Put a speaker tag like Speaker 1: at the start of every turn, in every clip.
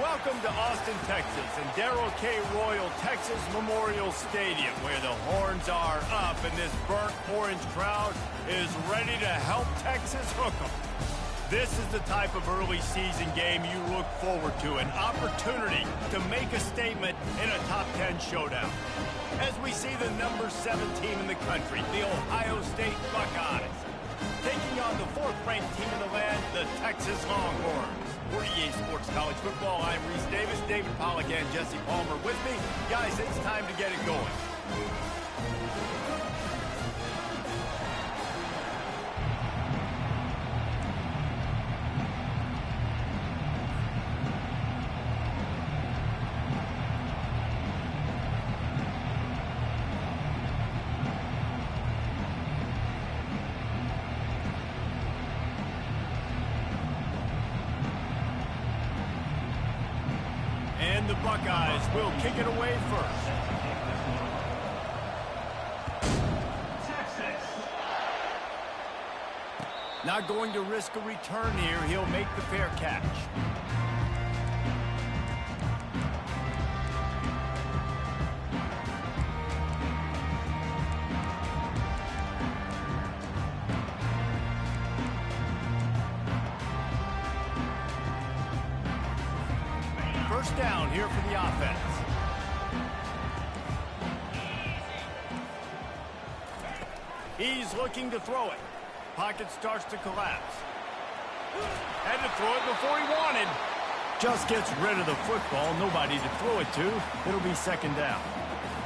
Speaker 1: Welcome to Austin, Texas, and Darrell K. Royal Texas Memorial Stadium, where the horns are up and this burnt orange crowd is ready to help Texas hook 'em. This is the type of early season game you look forward to, an opportunity to make a statement in a top 10 showdown. As we see the number 7 team in the country, the Ohio State Buckeyes, taking on the 4th-ranked team in the land, the Texas Longhorns. For EA Sports College Football, I'm Reese Davis, David Pollack, and Jesse Palmer with me. Guys, it's time to get it going. And the Buckeyes will kick it away first. Not going to risk a return here. He'll make the fair catch. First down here for the offense. He's looking to throw it. Pocket starts to collapse. Had to throw it before he wanted. Just gets rid of the football. Nobody to throw it to. It'll be second down.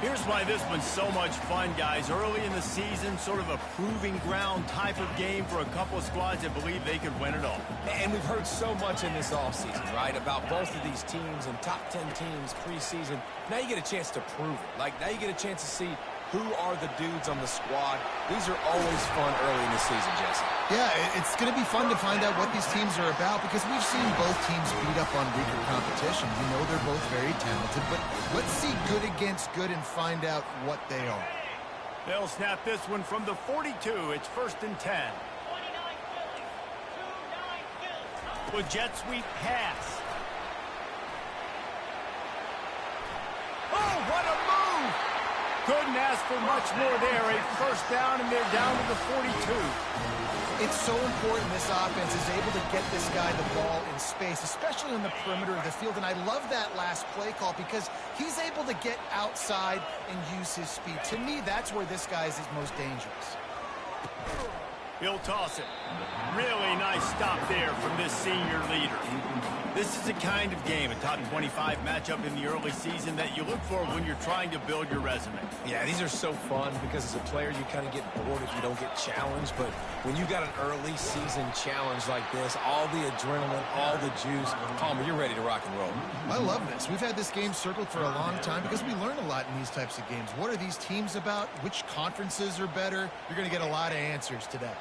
Speaker 1: Here's why this one's so much fun, guys. Early in the season, sort of a proving ground type of game for a couple of squads that believe they could win it all.
Speaker 2: And we've heard so much in this offseason, right, about both of these teams and top 10 teams preseason. Now you get a chance to prove it. Like, now you get a chance to see who are the dudes on the squad. These are always fun early in the season, Jesse.
Speaker 3: Yeah, it's going to be fun to find out what these teams are about because we've seen both teams beat up on weaker competition. We know they're both very talented, but let's see good against good and find out what they are.
Speaker 1: They'll snap this one from the 42. It's 1st and 10. With jet sweep pass. Oh, what a move! Couldn't ask for much more there. A first down, and they're down to the 42.
Speaker 3: It's so important this offense is able to get this guy the ball in space, especially on the perimeter of the field. And I love that last play call because he's able to get outside and use his speed. To me, that's where this guy is his most dangerous.
Speaker 1: He'll toss it. Really nice stop there from this senior leader. This is the kind of game, a top 25 matchup in the early season that you look for when you're trying to build your resume.
Speaker 2: Yeah, these are so fun because as a player, you kind of get bored if you don't get challenged. But when you got an early season challenge like this, all the adrenaline, all the juice, Palmer, you're ready to rock and roll.
Speaker 3: I love this. We've had this game circled for a long time because we learn a lot in these types of games. What are these teams about? Which conferences are better? You're going to get a lot of answers today.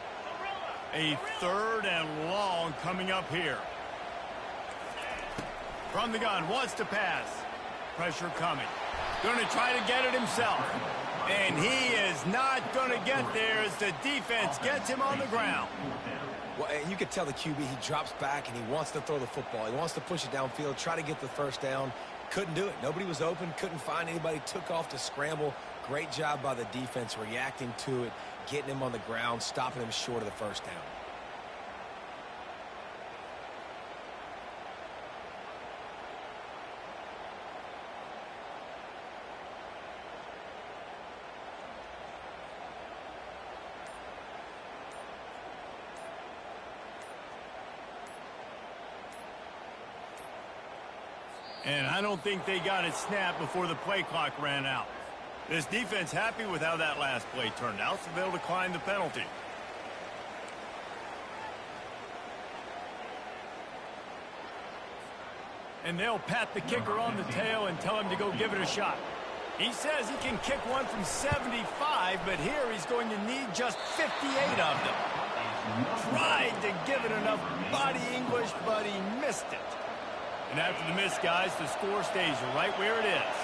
Speaker 1: A 3rd and long coming up here. From the gun, wants to pass. Pressure coming. Going to try to get it himself. And he is not going to get there as the defense gets him on the ground.
Speaker 2: Well, you could tell the QB, he drops back and he wants to throw the football. He wants to push it downfield, try to get the first down. Couldn't do it. Nobody was open, couldn't find anybody, took off to scramble. Great job by the defense reacting to it, getting him on the ground, stopping him short of the first down.
Speaker 1: And I don't think they got it snapped before the play clock ran out. This defense happy with how that last play turned out, so they'll decline the penalty. And they'll pat the kicker on the tail and tell him to go give it a shot. He says he can kick one from 75, but here he's going to need just 58 of them. Tried to give it enough body English, but he missed it. And after the miss, guys, the score stays right where it is.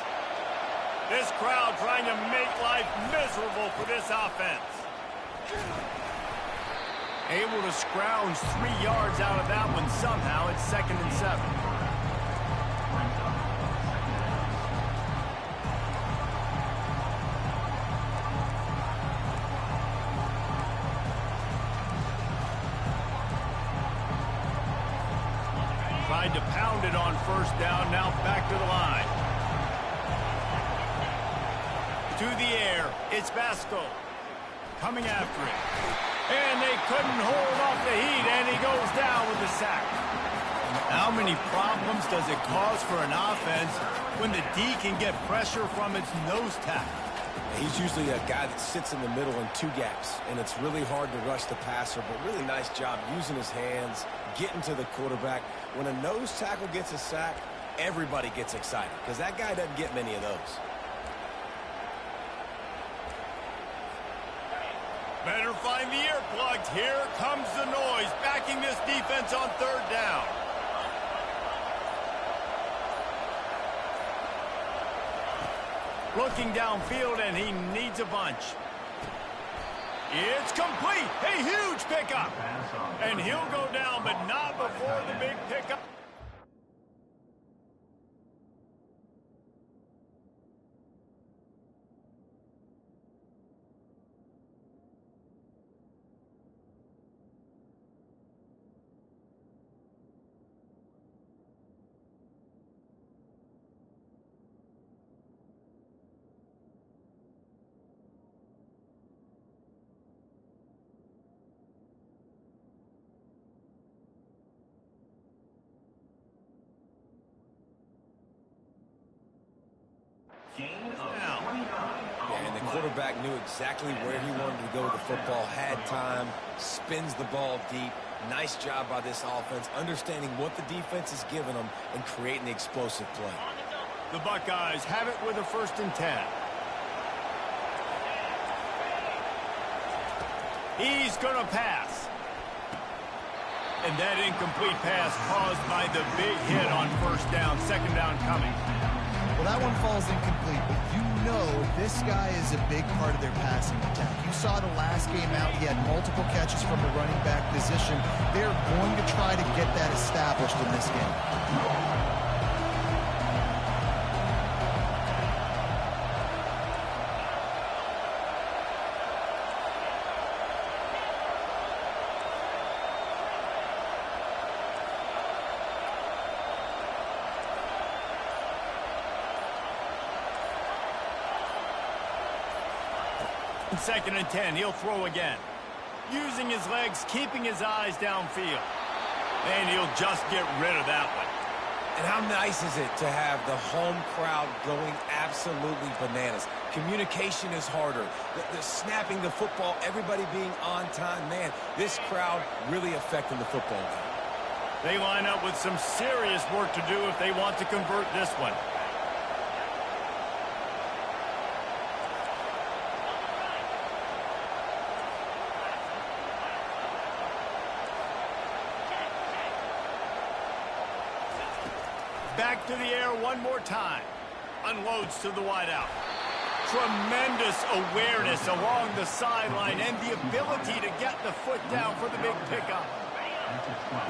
Speaker 1: This crowd trying to make life miserable for this offense. Able to scrounge 3 yards out of that one somehow. It's 2nd and 7. Tried to pound it on first down, now back to the line. To the air, it's Vasco. Coming after it. And they couldn't hold off the heat, and he goes down with the sack. How many problems does it cause for an offense when the D can get pressure from its nose tackle?
Speaker 2: He's usually a guy that sits in the middle in two gaps, and it's really hard to rush the passer, but really nice job using his hands, getting to the quarterback. When a nose tackle gets a sack, everybody gets excited because that guy doesn't get many of those.
Speaker 1: Better find the earplugs. Here comes the noise, backing this defense on third down. Looking downfield, and he needs a bunch. It's complete. A huge pickup. And he'll go down, but not before the big pickup.
Speaker 2: And the quarterback knew exactly where he wanted to go with the football, had time, spins the ball deep. Nice job by this offense, understanding what the defense is giving them and creating the explosive play.
Speaker 1: The Buckeyes have it with a 1st and 10. He's going to pass. And that incomplete pass caused by the big hit on first down, second down coming.
Speaker 3: Well, that one falls incomplete, but you know this guy is a big part of their passing attack. You saw the last game out, he had multiple catches from the running back position. They're going to try to get that established in this game.
Speaker 1: Second and 10, he'll throw again. Using his legs, keeping his eyes downfield. And he'll just get rid of that one.
Speaker 2: And how nice is it to have the home crowd going absolutely bananas? Communication is harder. The snapping the football, everybody being on time. Man, this crowd really affecting the football game.
Speaker 1: They line up with some serious work to do if they want to convert this one. Back to the air one more time. Unloads to the wideout. Tremendous awareness along the sideline and the ability to get the foot down for the big pickup.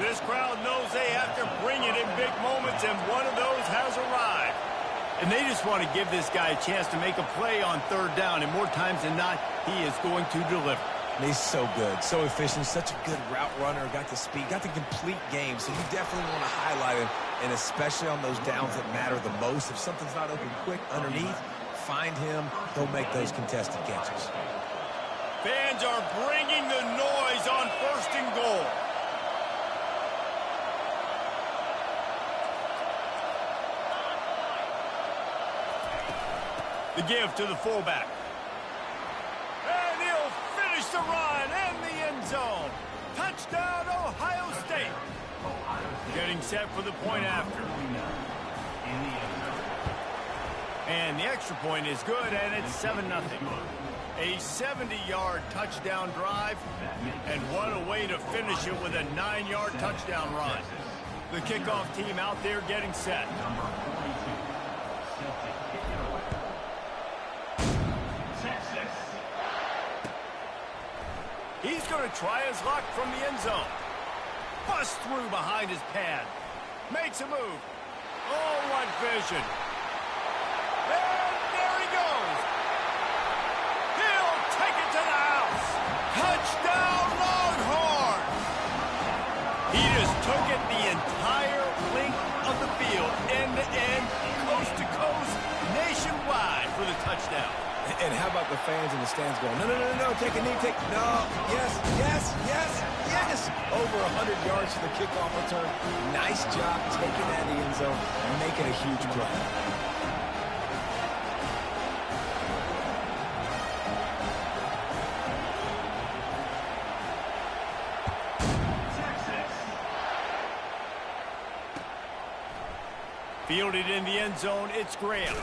Speaker 1: This crowd knows they have to bring it in big moments, and one of those has arrived. And they just want to give this guy a chance to make a play on third down, and more times than not, he is going to deliver.
Speaker 2: He's so good, so efficient, such a good route runner, got the speed, got the complete game, so you definitely want to highlight him, and especially on those downs that matter the most. If something's not open quick underneath, find him, he'll make those contested catches.
Speaker 1: Fans are bringing the noise on 1st and goal. The give to the fullback. And he'll finish the run and the end zone. Touchdown, Ohio State. Getting set for the point after. And the extra point is good, and it's 7-0. A 70-yard touchdown drive, and what a way to finish it with a 9-yard touchdown run. The kickoff team out there getting set. He's going to try his luck from the end zone. Bust through behind his pad. Makes a move. Oh, what vision. And there he goes. He'll take it to the house. Touchdown, Longhorn. He just took it the entire length of the field, end to end, coast to coast, nationwide for the touchdown.
Speaker 2: And how about the fans in the stands going, no, no, no, no, take a knee, no, yes, yes, yes, yes. Over 100 yards to the kickoff return. Nice job taking that in the end zone and making a huge play.
Speaker 1: Fielded in the end zone, it's Graham.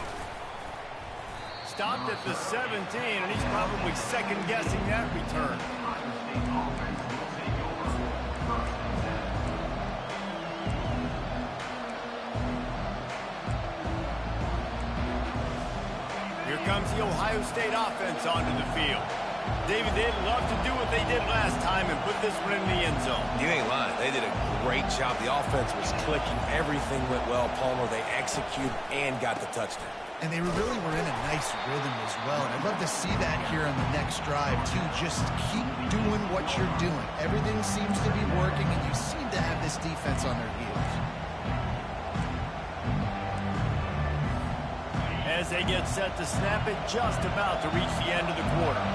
Speaker 1: Stopped at the 17, and he's probably second-guessing that return. Here comes the Ohio State offense onto the field. David, they'd love to do what they did last time and put this one in the end zone.
Speaker 2: You ain't lying. They did a great job. The offense was clicking. Everything went well, Palmer. They executed and got the touchdown.
Speaker 3: And they really were in a nice rhythm as well. And I'd love to see that here on the next drive, too. Just keep doing what you're doing. Everything seems to be working, and you seem to have this defense on their heels.
Speaker 1: As they get set to snap it, just about to reach the end of the quarter.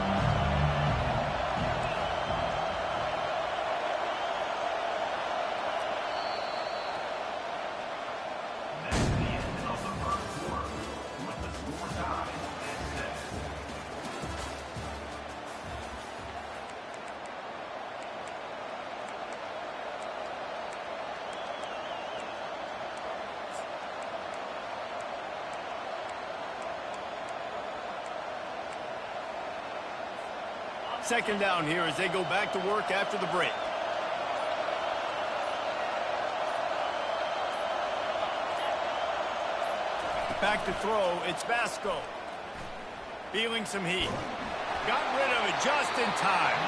Speaker 1: Second down here as they go back to work after the break. Back to throw, it's Vasco. Feeling some heat. Got rid of it just in time.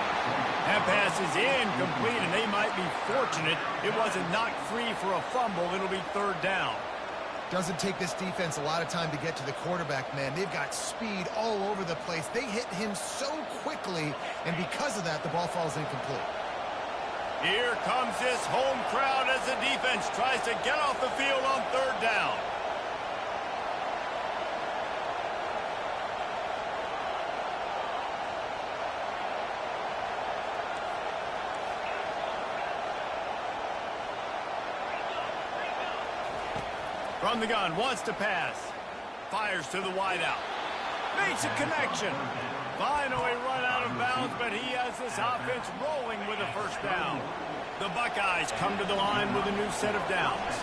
Speaker 1: That pass is incomplete, and they might be fortunate it wasn't knocked free for a fumble. It'll be third down.
Speaker 3: Doesn't take this defense a lot of time to get to the quarterback, man. They've got speed all over the place. They hit him so quickly, and because of that, the ball falls incomplete.
Speaker 1: Here comes this home crowd as the defense tries to get off the field on third down. From the gun, wants to pass. Fires to the wideout. Makes a connection. Finally run out of bounds, but he has this offense rolling with a first down. The Buckeyes come to the line with a new set of downs.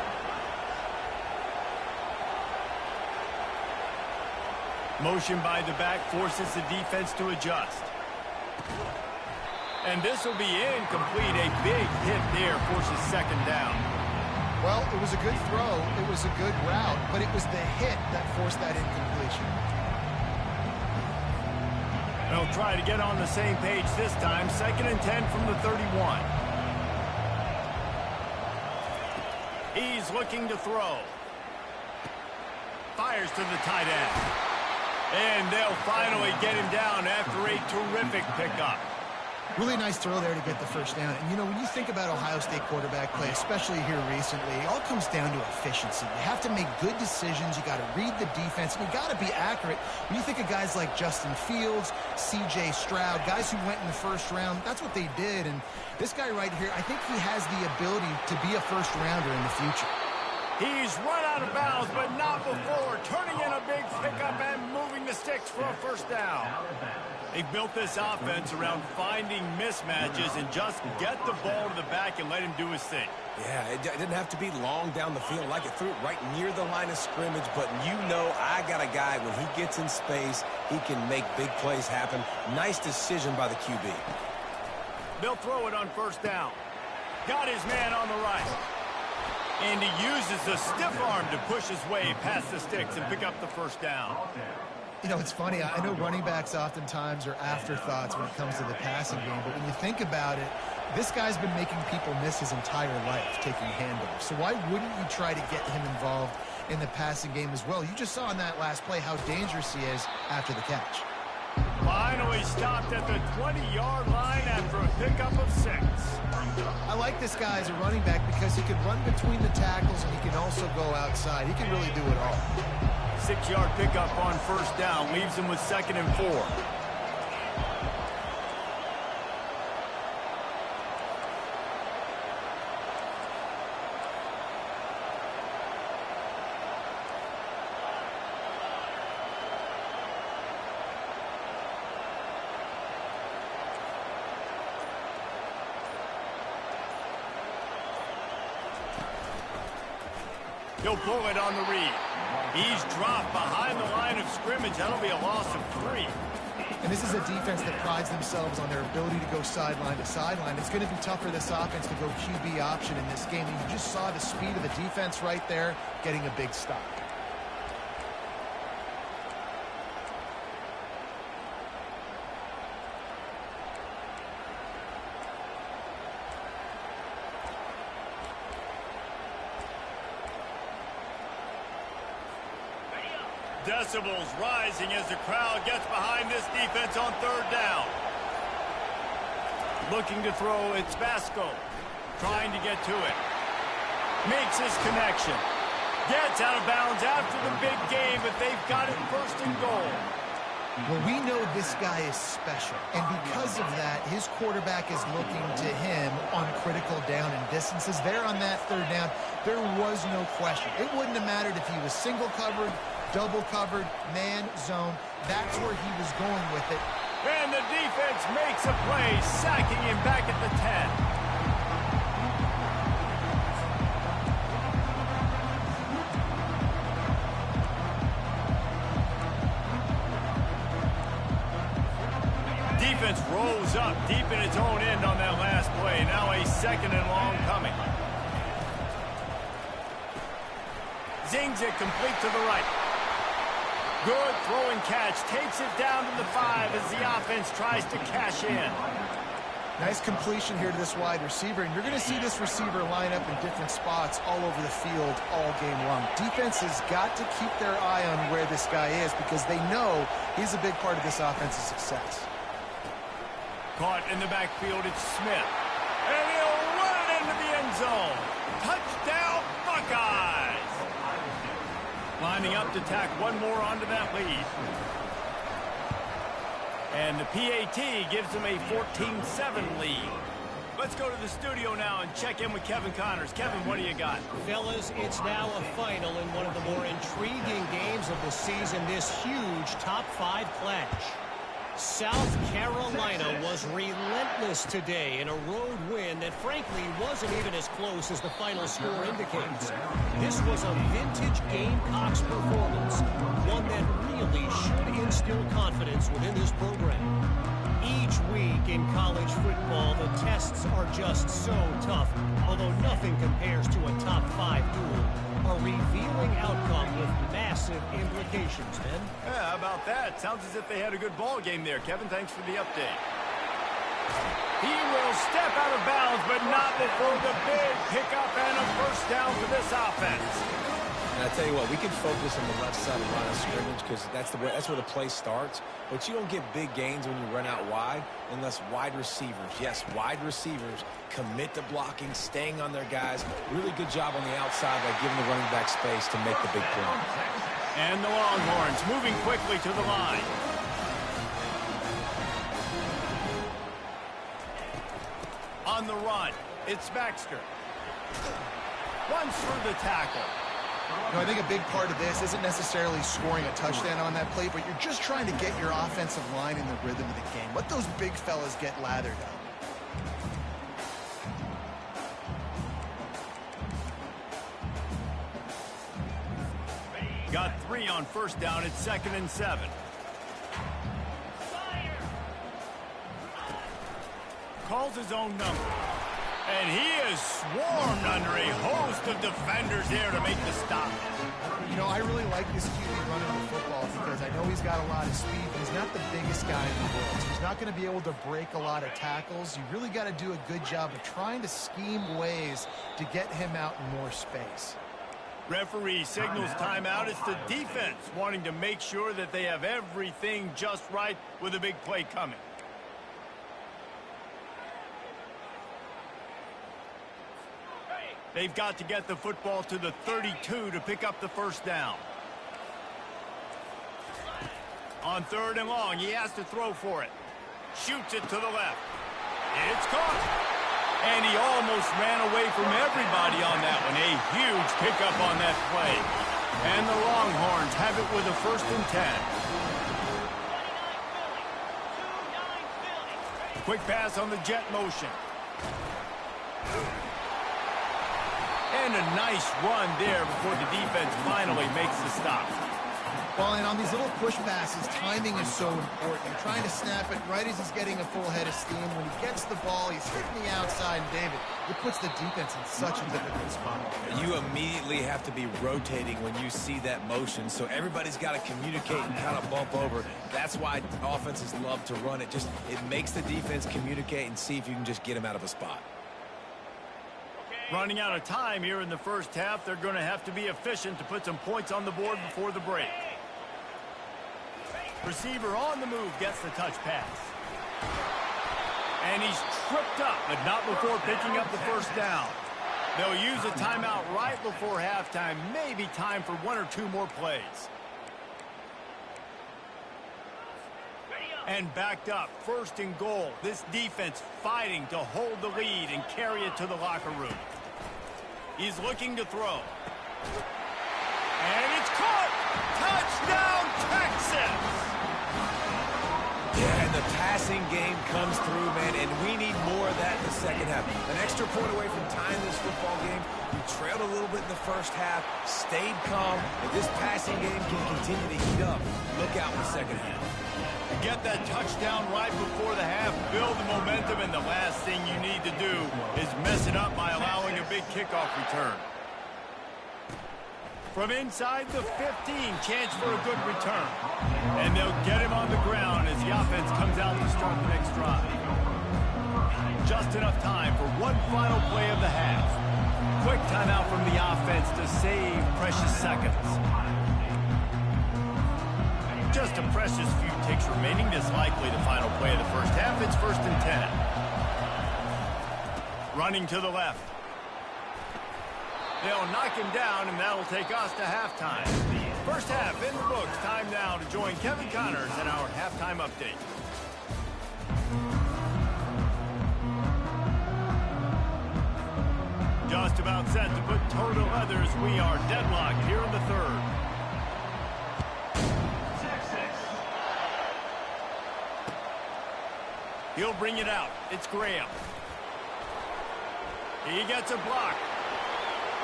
Speaker 1: Motion by the back forces the defense to adjust. And this will be incomplete. A big hit there forces second down.
Speaker 3: Well, it was a good throw, it was a good route, but it was the hit that forced that incompletion.
Speaker 1: They'll try to get on the same page this time. 2nd and 10 from the 31. He's looking to throw. Fires to the tight end. And they'll finally get him down after a terrific pickup.
Speaker 3: Really nice throw there to get the first down. And, you know, when you think about Ohio State quarterback play, especially here recently, it all comes down to efficiency. You have to make good decisions. You got to read the defense, and you got to be accurate. When you think of guys like Justin Fields, C.J. Stroud, guys who went in the first round, that's what they did. And this guy right here, I think he has the ability to be a first-rounder in the future.
Speaker 1: He's run out of bounds, but not before. Turning in a big pickup and moving the sticks for a first down. They built this offense around finding mismatches and just get the ball to the back and let him do his thing.
Speaker 2: Yeah, it didn't have to be long down the field. Like it threw it right near the line of scrimmage, but you know I got a guy, when he gets in space, he can make big plays happen. Nice decision by the QB.
Speaker 1: They'll throw it on first down. Got his man on the right. And he uses the stiff arm to push his way past the sticks and pick up the first down.
Speaker 3: You know, it's funny. I know running backs oftentimes are afterthoughts when it comes to the passing game, but when you think about it, this guy's been making people miss his entire life taking handoffs. So why wouldn't you try to get him involved in the passing game as well? You just saw in that last play how dangerous he is after the catch.
Speaker 1: Finally stopped at the 20-yard line after a pickup of 6.
Speaker 3: I like this guy as a running back because he can run between the tackles and he can also go outside. He can really do it all.
Speaker 1: 6-yard pickup on first down leaves him with 2nd and 4. He'll pull it on the read. He's dropped behind the line of scrimmage. That'll be a loss of 3.
Speaker 3: And this is a defense that prides themselves on their ability to go sideline to sideline. It's going to be tough for this offense to go QB option in this game. And you just saw the speed of the defense right there getting a big stop.
Speaker 1: Decibels rising as the crowd gets behind this defense on 3rd down. Looking to throw, it's Vasco. Trying to get to it. Makes his connection. Gets out of bounds after the big game, but they've got it 1st and goal.
Speaker 3: Well, we know this guy is special, and because of that, his quarterback is looking to him on critical down and distances. There on that 3rd down, there was no question. It wouldn't have mattered if he was single covered, double covered, man, zone. That's where he was going with it.
Speaker 1: And the defense makes a play, sacking him back at the 10. Defense rolls up deep in its own end on that last play. Now a 2nd and long coming. Zings it complete to the right. Good throwing catch. Takes it down to the 5 as the offense tries to cash in.
Speaker 3: Nice completion here to this wide receiver, and you're going to see this receiver line up in different spots all over the field all game long. Defense has got to keep their eye on where this guy is because they know he's a big part of this offense's success.
Speaker 1: Caught in the backfield, it's Smith. And he'll run it into the end zone. Touchdown, Buckeyes! Lining up to tack one more onto that lead. And the PAT gives them a 14-7 lead. Let's go to the studio now and check in with Kevin Connors. Kevin, what do you got?
Speaker 4: Fellas, it's now a final in one of the more intriguing games of the season, this huge top 5 clash. South Carolina was relentless today in a road win that frankly wasn't even as close as the final score indicates. This was a vintage Gamecocks performance, one that really should instill confidence within this program. Each week in college football, the tests are just so tough, although nothing compares to a top 5 duel. A revealing outcome with massive implications, man.
Speaker 1: Yeah, how about that? Sounds as if they had a good ball game there. Kevin, thanks for the update. He will step out of bounds, but not before the big pickup and a 1st down for this offense.
Speaker 2: And I tell you what, we can focus on the left side of the line of scrimmage because that's where the play starts. But you don't get big gains when you run out wide unless wide receivers, yes, wide receivers, commit to blocking, staying on their guys. Really good job on the outside by giving the running back space to make the big play.
Speaker 1: And the Longhorns moving quickly to the line. On the run, it's Baxter. Runs through the tackle.
Speaker 3: You know, I think a big part of this isn't necessarily scoring a touchdown on that play, but you're just trying to get your offensive line in the rhythm of the game. Let those big fellas get lathered up.
Speaker 1: Got 3 on 1st down. It's 2nd and 7. Calls his own number. And he is swarmed under a host of defenders here to make the stop.
Speaker 3: You know, I really like this QB running the football because I know he's got a lot of speed, but he's not the biggest guy in the world. So he's not going to be able to break a lot of tackles. You really got to do a good job of trying to scheme ways to get him out in more space.
Speaker 1: Referee signals timeout. It's the defense wanting to make sure that they have everything just right with a big play coming. They've got to get the football to the 32 to pick up the first down. On 3rd and long, he has to throw for it. Shoots it to the left. It's caught. And he almost ran away from everybody on that one. A huge pickup on that play. And the Longhorns have it with a 1st and 10. Quick pass on the jet motion. And a nice run there before the defense finally makes the stop.
Speaker 3: Well, and on these little push passes, timing is so important. You're trying to snap it right as he's getting a full head of steam. When he gets the ball, he's hitting the outside. And, David, it puts the defense in such a difficult spot.
Speaker 2: You immediately have to be rotating when you see that motion, so everybody's got to communicate and kind of bump over. That's why offenses love to run it. It makes the defense communicate and see if you can just get him out of a spot.
Speaker 1: Running out of time here in the first half, they're going to have to be efficient to put some points on the board before the break. Receiver on the move gets the touch pass. And he's tripped up, but not before picking up the first down. They'll use a timeout right before halftime. Maybe time for 1 or 2 more plays. And backed up, 1st and goal. This defense fighting to hold the lead and carry it to the locker room. He's looking to throw. And it's caught! Touchdown, Texas!
Speaker 2: Yeah, and the passing game comes through, man, and we need more of that in the second half. An extra point away from tying this football game. We trailed a little bit in the first half, stayed calm, and this passing game can continue to heat up. Look out in the second half.
Speaker 1: Get that touchdown right before the half, build the momentum, and the last thing you need to do is mess it up by allowing a big kickoff return. From inside the 15, chance for a good return. And they'll get him on the ground as the offense comes out to start the next drive. Just enough time for one final play of the half. Quick timeout from the offense to save precious seconds. Just a precious few ticks remaining. This likely the final play of the first half. It's 1st and 10. Running to the left. They'll knock him down, and that'll take us to halftime. First half in the books. Time now to join Kevin Connors in our halftime update. Just about set to put toe to leathers. We are deadlocked here in the 3rd. He'll bring it out. It's Graham. He gets a block.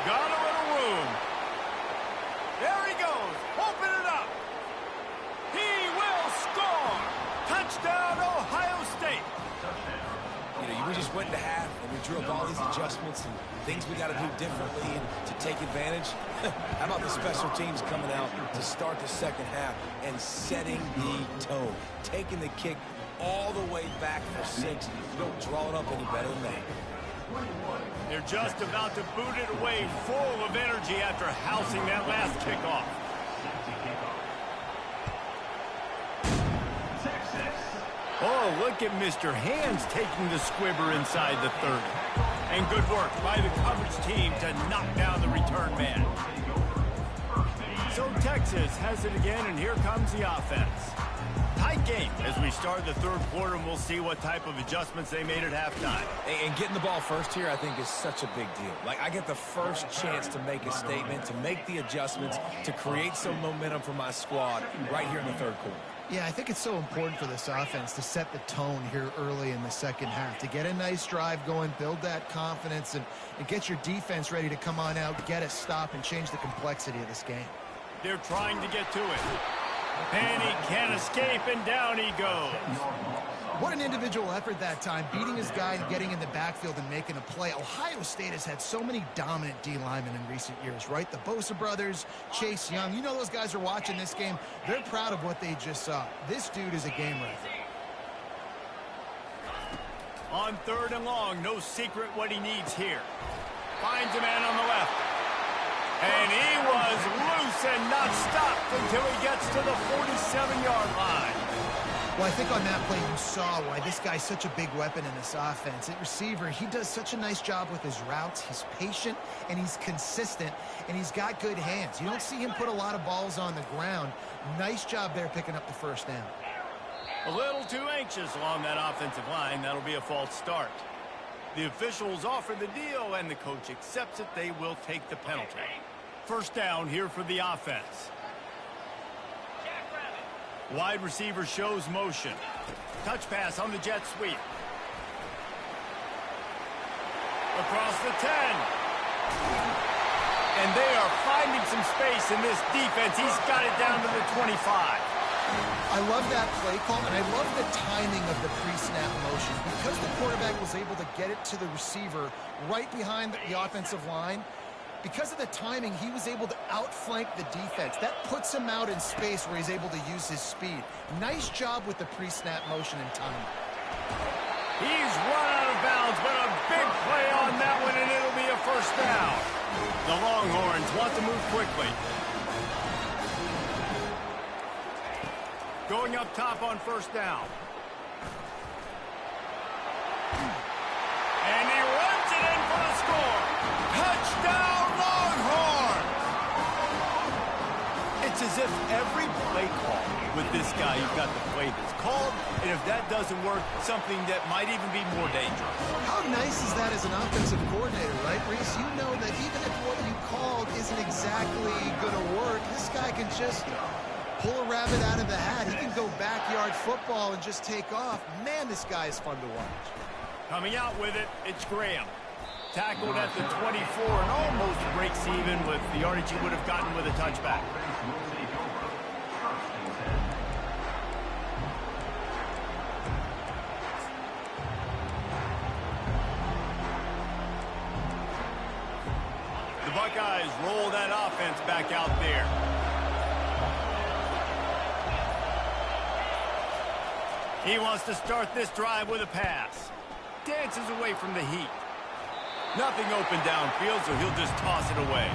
Speaker 1: Got a little room. There he goes. Open it up. He will score. Touchdown, Ohio State.
Speaker 2: You know, we just went into half and we drew up all these adjustments and things we got to do differently and to take advantage. How about the special teams coming out to start the second half and setting the tone, taking the kick all the way back for 6. You don't draw it up any better than that.
Speaker 1: They're just about to boot it away, full of energy after housing that last kickoff. Oh, look at Mr. Hands taking the squibber inside the 30. And good work by the coverage team to knock down the return man. So Texas has it again, and here comes the offense. Tight game as we start the 3rd quarter, and we'll see what type of adjustments they made at halftime.
Speaker 2: And getting the ball first here, I think, is such a big deal. Like, I get the first chance to make a statement, to make the adjustments, to create some momentum for my squad right here in the 3rd quarter.
Speaker 3: Yeah, I think it's so important for this offense to set the tone here early in the second half, to get a nice drive going, build that confidence, and get your defense ready to come on out, get a stop, and change the complexity of this game.
Speaker 1: They're trying to get to it. And he can't escape, and down he goes.
Speaker 3: What an individual effort that time, beating his guy and getting in the backfield and making a play. Ohio State has had so many dominant D linemen in recent years, right? The Bosa brothers, Chase Young. You know those guys are watching this game. They're proud of what they just saw. This dude is a game wrecker.
Speaker 1: On 3rd and long, no secret what he needs here. Finds a man on the left. And he was loose and not stopped until he gets to the 47-yard line.
Speaker 3: Well, I think on that play you saw why this guy's such a big weapon in this offense. At receiver, he does such a nice job with his routes. He's patient, and he's consistent, and he's got good hands. You don't see him put a lot of balls on the ground. Nice job there picking up the first down.
Speaker 1: A little too anxious along that offensive line. That'll be a false start. The officials offer the deal, and the coach accepts it. They will take the penalty. First down here for the offense. Wide receiver shows motion. Touch pass on the jet sweep. Across the 10. And they are finding some space in this defense. He's got it down to the 25.
Speaker 3: I love that play call, and I love the timing of the pre-snap motion. Because the quarterback was able to get it to the receiver right behind the offensive line, because of the timing, he was able to outflank the defense. That puts him out in space where he's able to use his speed. Nice job with the pre-snap motion and timing.
Speaker 1: He's run out of bounds, but a big play on that one, and it'll be a first down. The Longhorns want to move quickly. Going up top on first down. And he runs it in for the score. Touchdown, Longhorn! It's as if every play call with this guy, you've got the play that's called, and if that doesn't work, something that might even be more dangerous.
Speaker 3: How nice is that as an offensive coordinator, right, Reese? You know that even if what you called isn't exactly going to work, this guy can just pull a rabbit out of the hat. He can go backyard football and just take off. Man, this guy is fun to watch.
Speaker 1: Coming out with it, it's Graham. Tackled at the 24 and almost breaks even with the yardage he would have gotten with a touchback. The Buckeyes roll that offense back out there. He wants to start this drive with a pass. Dances away from the heat. Nothing open downfield, so he'll just toss it away.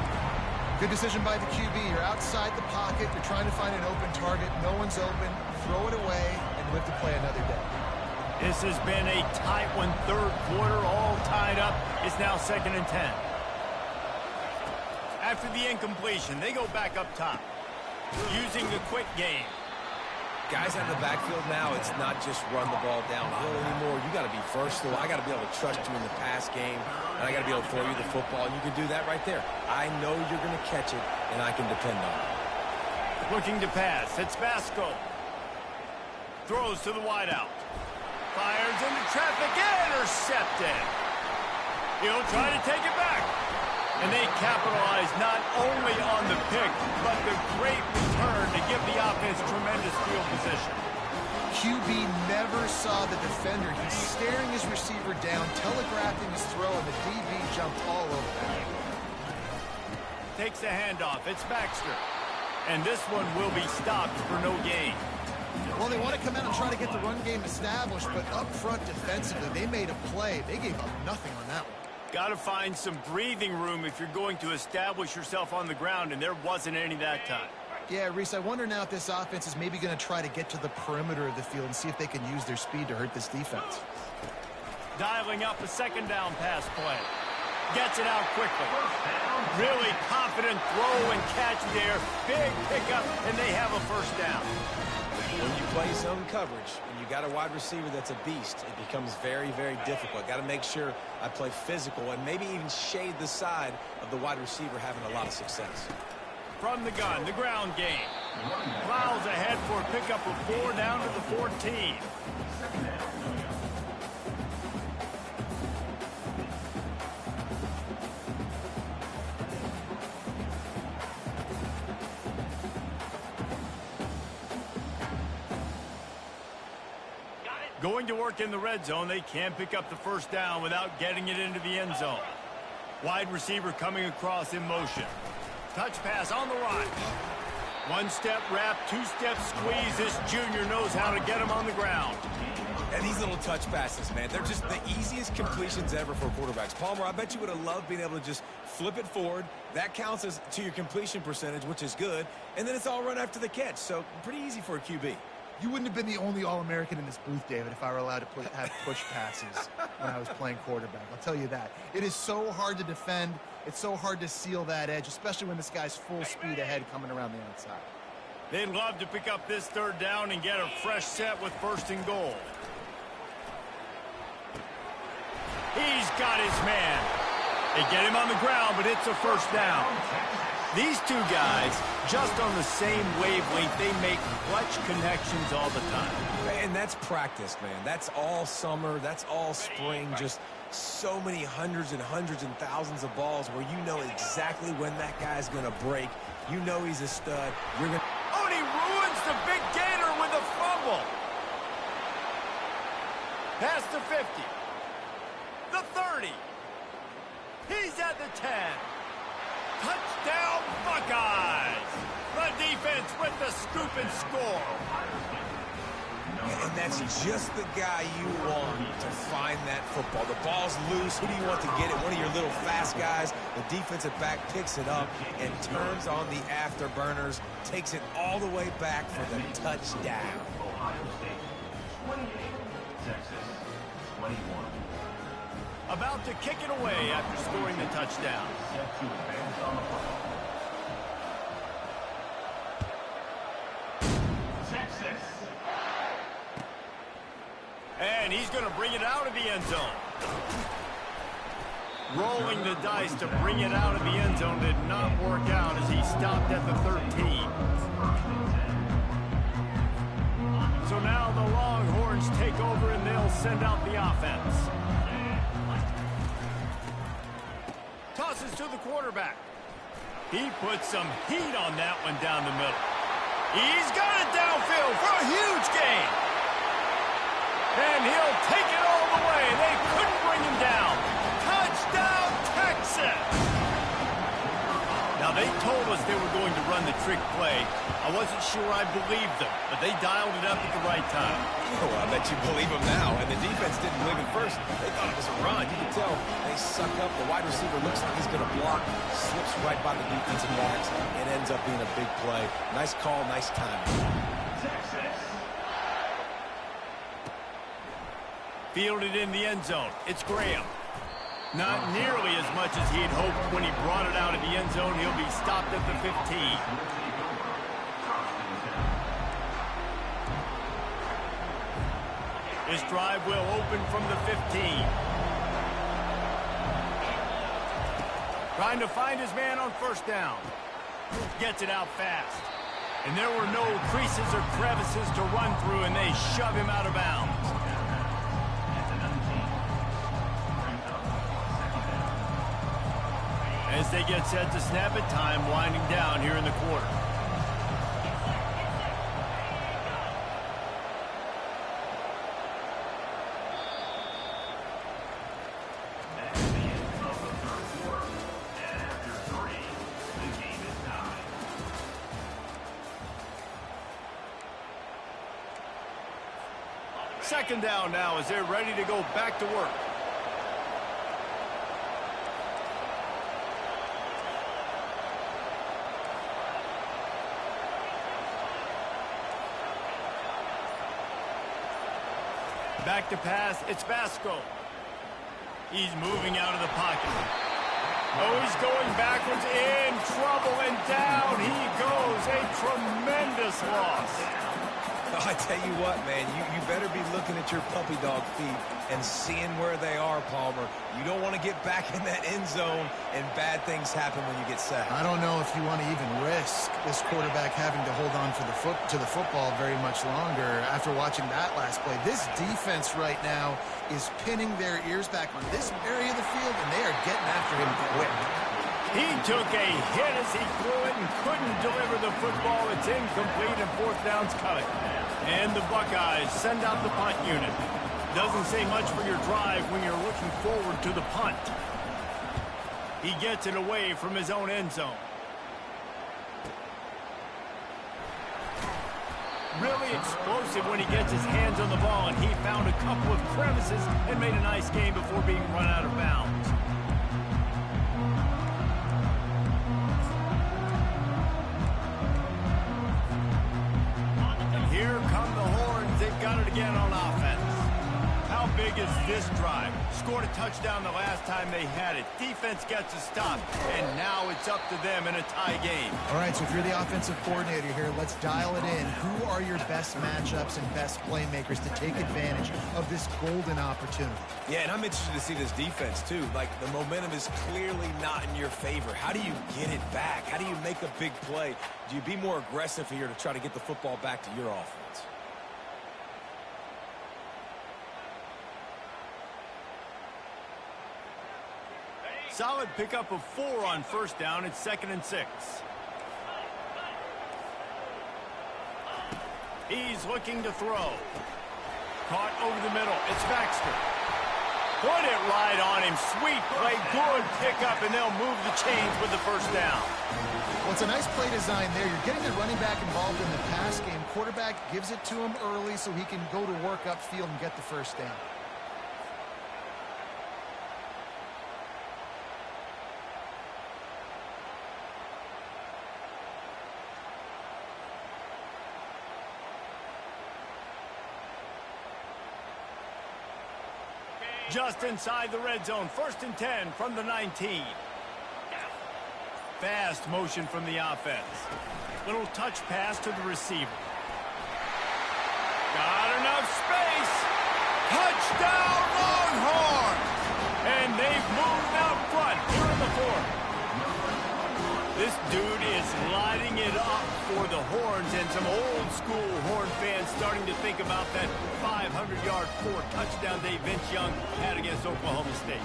Speaker 3: Good decision by the QB. You're outside the pocket. You're trying to find an open target. No one's open. Throw it away and live to play another day.
Speaker 1: This has been a tight one. Third quarter, all tied up. It's now 2nd and 10. After the incompletion, they go back up top. Using the quick game.
Speaker 2: Guys out of the backfield now, it's not just run the ball downhill anymore. You got to be versatile. I got to be able to trust you in the pass game, and I got to be able to throw you the football, and you can do that right there. I know you're going to catch it, and I can depend on it.
Speaker 1: Looking to pass. It's Vasco. Throws to the wideout. Fires into traffic. Intercepted. He'll try to take it back. And they capitalize not only on the pick, but the great return to give the offense tremendous field position.
Speaker 3: QB never saw the defender. He's staring his receiver down, telegraphing his throw, and the DB jumped all over that.
Speaker 1: Takes the handoff. It's Baxter. And this one will be stopped for no gain.
Speaker 3: Well, they want to come out and try to get the run game established, but up front defensively, they made a play. They gave up nothing on that one.
Speaker 1: Got to find some breathing room if you're going to establish yourself on the ground, and there wasn't any that time.
Speaker 3: Yeah, Reese, I wonder now if this offense is maybe going to try to get to the perimeter of the field and see if they can use their speed to hurt this defense.
Speaker 1: Dialing up a 2nd down pass play. Gets it out quickly. Really confident throw and catch there. Big pickup, and they have a first down.
Speaker 2: When you play zone coverage and you got a wide receiver that's a beast, it becomes very, very difficult. Got to make sure I play physical and maybe even shade the side of the wide receiver having a lot of success.
Speaker 1: From the gun, the ground game. Plows ahead for a pickup of 4 down to the 14. Going to work in the red zone, they can't pick up the first down without getting it into the end zone. Wide receiver coming across in motion. Touch pass on the right. One-step wrap, two-step squeeze. This junior knows how to get him on the ground.
Speaker 2: And these little touch passes, man, they're just the easiest completions ever for quarterbacks. Palmer, I bet you would have loved being able to just flip it forward. That counts as to your completion percentage, which is good. And then it's all run after the catch. So pretty easy for a QB.
Speaker 3: You wouldn't have been the only All-American in this booth, David, if I were allowed to have push passes when I was playing quarterback. I'll tell you that. It is so hard to defend. It's so hard to seal that edge, especially when this guy's full speed ahead coming around the outside.
Speaker 1: They'd love to pick up this third down and get a fresh set with first and goal. He's got his man. They get him on the ground, but it's a first down. These two guys, just on the same wavelength, they make clutch connections all the time.
Speaker 2: And that's practice, man. That's all summer. That's all spring. Just so many hundreds and thousands of balls where you know exactly when that guy's going to break. You know he's a stud. You're going to...
Speaker 1: Oh, and he ruins the big gainer with a fumble. Past the 50. The 30. He's at the 10. Touchdown, Buckeyes! The defense with the scoop and score.
Speaker 2: And that's just the guy you want to find that football. The ball's loose. Who do you want to get it? One of your little fast guys. The defensive back picks it up and turns on the afterburners, takes it all the way back for the touchdown.
Speaker 5: Ohio State 28, Texas 21.
Speaker 1: About to kick it away after scoring the touchdown.
Speaker 5: Set to advance on the play. Texas.
Speaker 1: And he's going to bring it out of the end zone. Rolling the dice to bring it out of the end zone did not work out as he stopped at the 13. So now the Longhorns take over and they'll send out the offense. Tosses to the quarterback. He puts some heat on that one down the middle. He's got it downfield for a huge gain. And he'll take it all the way. They couldn't bring him down. Touchdown, Texas! Now, they told us they were going to run the trick play. I wasn't sure I believed them, but they dialed it up at the right time.
Speaker 2: Oh, I bet you believe him now. And the defense didn't believe it first. They thought it was a run. You can tell they suck up. The wide receiver looks like he's going to block, slips right by the defensive backs, and ends up being a big play. Nice call, nice timing.
Speaker 5: Texas.
Speaker 1: Fielded in the end zone. It's Graham. Not nearly as much as he'd hoped when he brought it out of the end zone. He'll be stopped at the 15. This drive will open from the 15. Trying to find his man on first down. Gets it out fast. And there were no creases or crevices to run through, and they shove him out of bounds. As they get set to snap it, time winding down here in the quarter. Second down now as they're ready to go back to work. Back to pass, it's Vasco. He's moving out of the pocket. Oh, he's going backwards, in trouble, and down he goes. A tremendous loss.
Speaker 2: I tell you what, man, you better be looking at your puppy dog feet and seeing where they are, Palmer. You don't want to get back in that end zone and bad things happen when you get sacked.
Speaker 3: I don't know if you want to even risk this quarterback having to hold on to the football very much longer after watching that last play. This defense right now is pinning their ears back on this area of the field, and they are getting after him quick.
Speaker 1: He took a hit as he threw it and couldn't deliver the football. It's incomplete and fourth down's coming. And the Buckeyes send out the punt unit. Doesn't say much for your drive when you're looking forward to the punt. He gets it away from his own end zone. Really explosive when he gets his hands on the ball, and he found a couple of crevices and made a nice game before being run out of bounds. And here come the Horns. They've got it again on offense. How big is this drive? Scored a touchdown the last time they had it. Defense gets a stop, and now it's up to them in a tie game.
Speaker 3: All right, so if you're the offensive coordinator here, let's dial it in. Who are your best matchups and best playmakers to take advantage of this golden opportunity?
Speaker 2: Yeah, and I'm interested to see this defense, too. Like, the momentum is clearly not in your favor. How do you get it back? How do you make a big play? Do you be more aggressive here to try to get the football back to your offense?
Speaker 1: Solid pickup of 4 on first down. It's 2nd and 6. He's looking to throw. Caught over the middle. It's Baxter. Put it right on him. Sweet play. Good pickup, and they'll move the chains with the first down.
Speaker 3: Well, it's a nice play design there. You're getting the running back involved in the pass game. Quarterback gives it to him early so he can go to work upfield and get the first down.
Speaker 1: Just inside the red zone. 1st and 10 from the 19. Fast motion from the offense. Little touch pass to the receiver. Got enough space. Touchdown Longhorns! And they've moved out front here in the 4th. This dude is lighting it up for the Horns, and some old-school Horn fans starting to think about that 500-yard 4-touchdown day Vince Young had against Oklahoma State.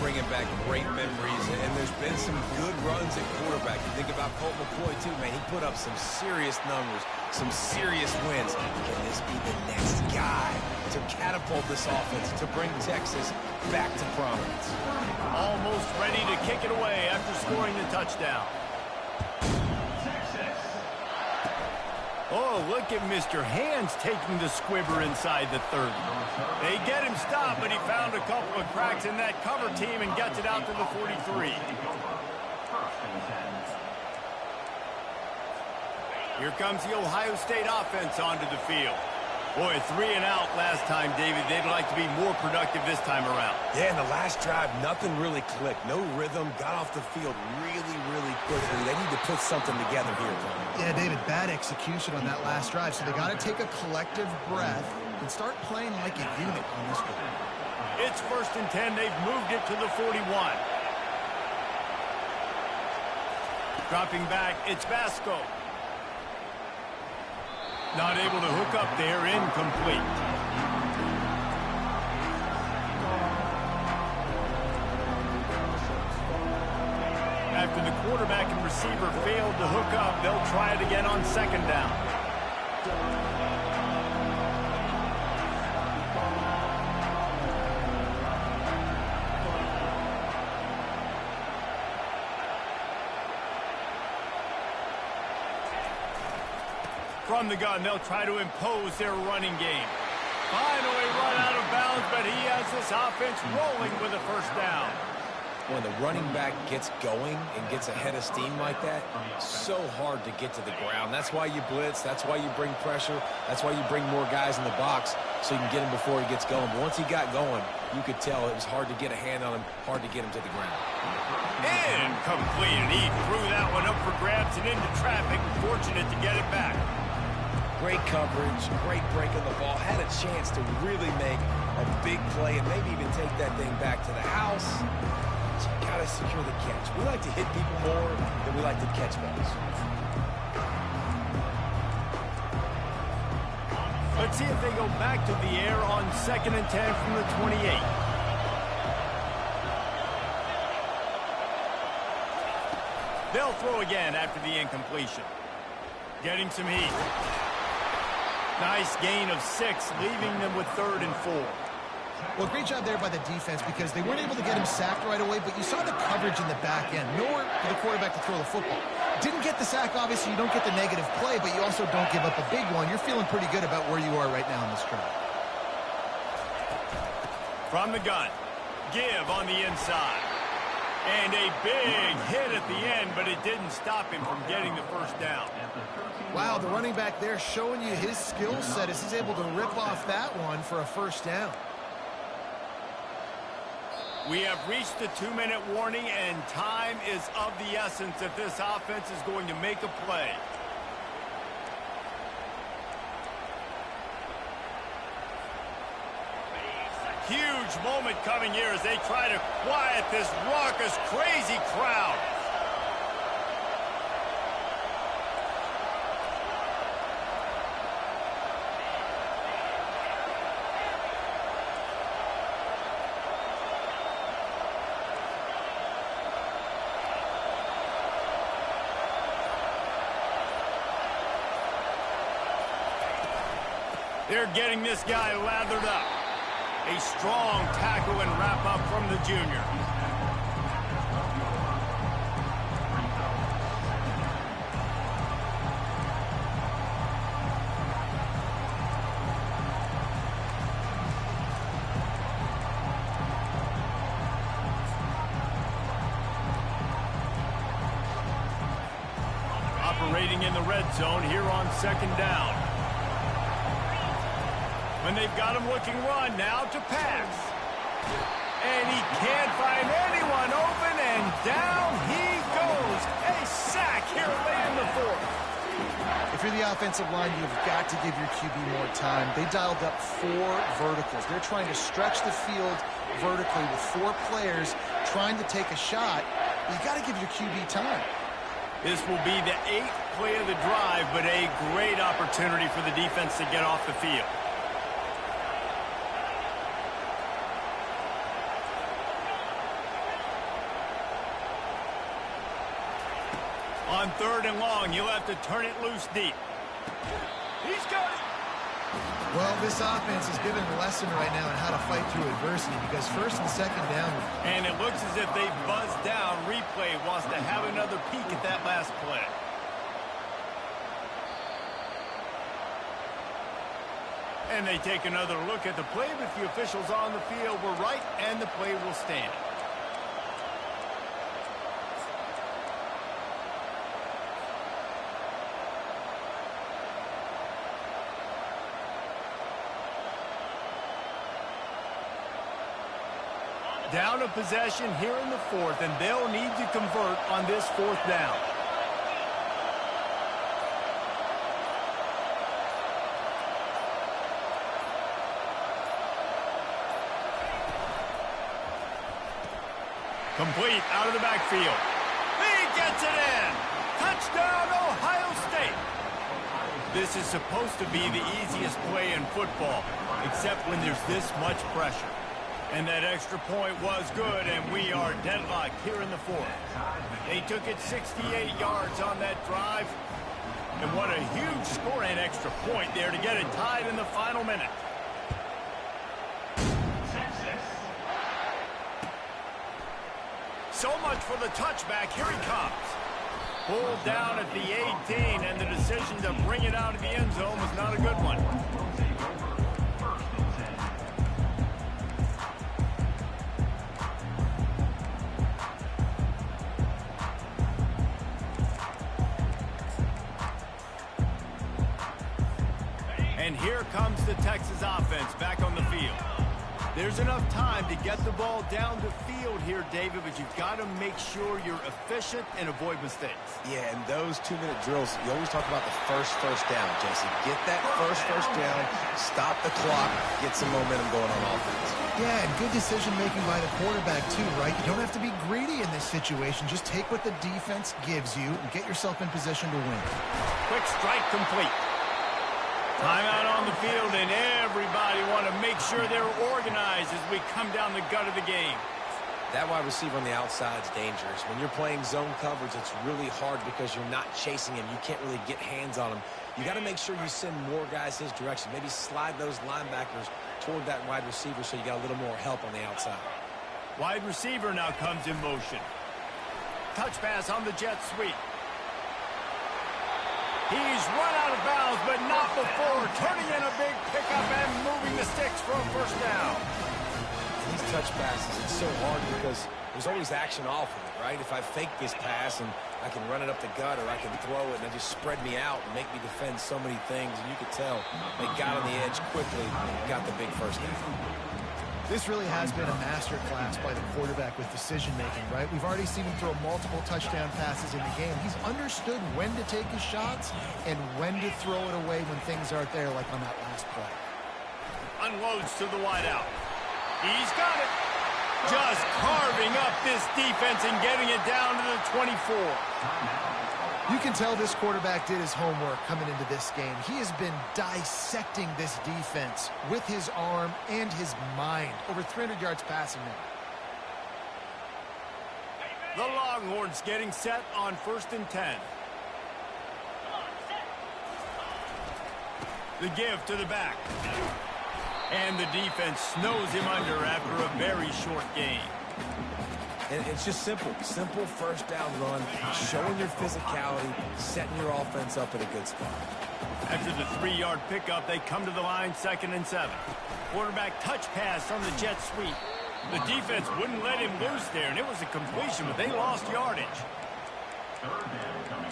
Speaker 2: Bringing back great memories, and there's been some good runs at quarterback. You think about Colt McCoy, too, man. He put up some serious numbers, some serious wins. Can this be the next guy to catapult this offense, to bring Texas back to prominence?
Speaker 1: Almost ready to kick it away after scoring the touchdown. Oh, look at Mr. Hands taking the squibber inside the 30. They get him stopped, but he found a couple of cracks in that cover team and gets it out to the 43. Here comes the Ohio State offense onto the field. Boy, 3 and out last time, David. They'd like to be more productive this time around.
Speaker 2: Yeah, in the last drive, nothing really clicked. No rhythm, got off the field really quickly. They need to put something together here, Tony.
Speaker 3: Yeah, David, bad execution on that last drive, so they got to take a collective breath and start playing like a unit on this one.
Speaker 1: It's 1st and 10. They've moved it to the 41. Dropping back, it's Vasco. Not able to hook up there, incomplete. After the quarterback and receiver failed to hook up, they'll try it again on 2nd down. From the gun, they'll try to impose their running game. Finally run out of bounds, but he has this offense rolling with a first down.
Speaker 2: When the running back gets going and gets ahead of steam like that, so hard to get to the ground. That's why you blitz. That's why you bring pressure. That's why you bring more guys in the box so you can get him before he gets going. But once he got going, you could tell it was hard to get a hand on him, hard to get him to the ground.
Speaker 1: Incomplete, and he threw that one up for grabs and into traffic. Fortunate to get it back.
Speaker 2: Great coverage, great break on the ball. Had a chance to really make a big play and maybe even take that thing back to the house. But you got to secure the catch. We like to hit people more than we like to catch balls.
Speaker 1: Let's see if they go back to the air on 2nd and 10 from the 28. They'll throw again after the incompletion. Getting some heat. Nice gain of 6, leaving them with 3rd and 4.
Speaker 3: Well, great job there by the defense because they weren't able to get him sacked right away, but you saw the coverage in the back end. Nowhere for the quarterback to throw the football. Didn't get the sack, obviously. You don't get the negative play, but you also don't give up a big one. You're feeling pretty good about where you are right now in this drive.
Speaker 1: From the gun. Give on the inside. And a big hit at the end, but it didn't stop him from getting the first down.
Speaker 3: Wow, the running back there showing you his skill set as he's able to rip off that one for a first down.
Speaker 1: We have reached the 2-minute warning, and time is of the essence if this offense is going to make a play. Huge moment coming here as they try to quiet this raucous, crazy crowd. They're getting this guy lathered up. A strong tackle and wrap-up from the junior. Operating in the red zone here on 2nd down. When they've got him looking run, now to pass. And he can't find anyone open, and down he goes. A sack here late in the 4th.
Speaker 3: If you're the offensive line, you've got to give your QB more time. They dialed up 4 verticals. They're trying to stretch the field vertically with 4 players trying to take a shot. You got to give your QB time.
Speaker 1: This will be the 8th play of the drive, but a great opportunity for the defense to get off the field. On 3rd and long, you'll have to turn it loose deep. He's got it.
Speaker 3: Well, this offense is giving a lesson right now on how to fight through adversity because 1st and 2nd down.
Speaker 1: And it looks as if they buzzed down. Replay wants to have another peek at that last play. And they take another look at the play, but the officials on the field were right, and the play will stand. Down a possession here in the 4th, and they'll need to convert on this 4th down. Complete out of the backfield. He gets it in. Touchdown, Ohio State. This is supposed to be the easiest play in football, except when there's this much pressure. And that extra point was good, and we are deadlocked here in the 4th. They took it 68 yards on that drive. And what a huge score and extra point there to get it tied in the final minute. So much for the touchback. Here he comes. Pulled down at the 18, and the decision to bring it out of the end zone was not a good one. And here comes the Texas offense back on the field. There's enough time to get the ball down the field here, David, but you've got to make sure you're efficient and avoid mistakes.
Speaker 2: Yeah, and those 2-minute drills, you always talk about the first down, Jesse. Get that first down, stop the clock, get some momentum going on offense.
Speaker 3: Yeah, and good decision-making by the quarterback, too, right? You don't have to be greedy in this situation. Just take what the defense gives you and get yourself in position to win.
Speaker 1: Quick strike complete. Timeout on the field, and everybody want to make sure they're organized as we come down the gut of the game.
Speaker 2: That wide receiver on the outside is dangerous. When you're playing zone coverage, it's really hard because you're not chasing him. You can't really get hands on him. You got to make sure you send more guys his direction. Maybe slide those linebackers toward that wide receiver so you got a little more help on the outside.
Speaker 1: Wide receiver now comes in motion. Touch pass on the jet sweep. He's run out of bounds, but not before turning in a big pickup and moving the sticks for a first down.
Speaker 2: These touch passes, it's so hard because there's always action off of it, right? If I fake this pass and I can run it up the gut or I can throw it and they just spread me out and make me defend so many things, and you could tell they got on the edge quickly and got the big first down.
Speaker 3: This really has been a masterclass by the quarterback with decision-making, right? We've already seen him throw multiple touchdown passes in the game. He's understood when to take his shots and when to throw it away when things aren't there, like on that last play.
Speaker 1: Unloads to the wideout. He's got it. Just carving up this defense and getting it down to the 24.
Speaker 3: You can tell this quarterback did his homework coming into this game. He has been dissecting this defense with his arm and his mind. Over 300 yards passing now.
Speaker 1: The Longhorns getting set on 1st and 10. The give to the back. And the defense snows him under after a very short gain.
Speaker 2: And it's just simple. Simple first down run, showing your physicality, setting your offense up in a good spot.
Speaker 1: After the 3-yard pickup, they come to the line 2nd and 7. Quarterback touch pass on the jet sweep. The defense wouldn't let him loose there, and it was a completion, but they lost yardage.
Speaker 5: 3rd down coming